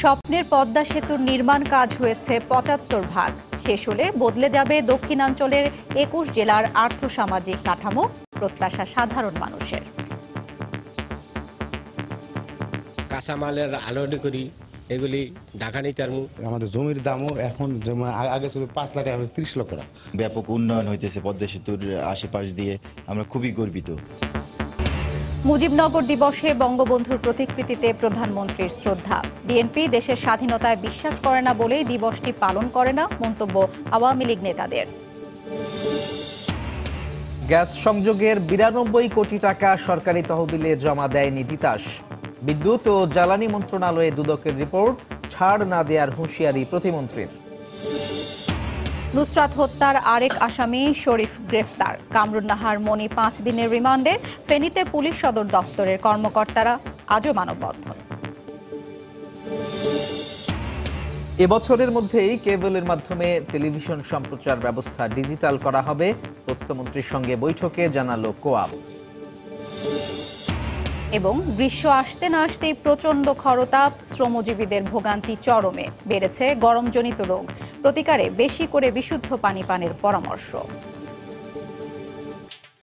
স্বপ্নের পদ্মা সেতুর নির্মাণ কাজ হয়েছে ৭৫ ভাগ। শেষ হলে বদলে যাবে দক্ষিণাঞ্চলের ২১ জেলার আর্থসামাজিক কাঠামো, প্রত্যাশা সাধারণ মানুষের। কাঁচামালের আলোনি করি, এগুলি ঢাকা নিতে পারবো। আমাদের জমির দামও এখন যেমন আগে ছিল ৫ লাখ, এখন ৩০ লক্ষ টাকা। ব্যাপক উন্নয়ন হইতেছে পদ্মা সেতুর আশেপাশ দিয়ে, আমরা খুবই গর্বিত। মুজিবনগর দিবসে বঙ্গবন্ধুর প্রতিকৃতিতে প্রধানমন্ত্রীর শ্রদ্ধা। বিএনপি দেশের স্বাধীনতায় বিশ্বাস করে না বলেই দিবসটি পালন করে না, মন্তব্য আওয়ামী লীগ নেতাদের। গ্যাস সংযোগের ৯২ কোটি টাকা সরকারি তহবিলে জমা দেয়নি তিতাস। বিদ্যুৎ ও জ্বালানি মন্ত্রণালয়ে দুদকের রিপোর্ট, ছাড় না দেওয়ার হুঁশিয়ারি প্রতিমন্ত্রীর। নুসরাত হত্যার আরেক আসামি শরীফ গ্রেফতার। কামরুন্নাহার মনি ৫ দিনের রিমান্ডে। ফেনীতে পুলিশ সদর দফতরের কর্মকর্তারা আজও মানববন্ধন। এবছরের মধ্যেই কেবলের মাধ্যমে টেলিভিশন সম্প্রচার ব্যবস্থা ডিজিটাল করা হবে, তথ্যমন্ত্রীর সঙ্গে বৈঠকে জানালো কোয়াব। এবং গ্রীষ্ম আসতে না আসতেই প্রচণ্ড খরতাপ, শ্রমজীবীদের ভোগান্তি চরমে। বেড়েছে গরমজনিত রোগ, প্রতিকারে বেশি করে বিশুদ্ধ পানি পানের পরামর্শ।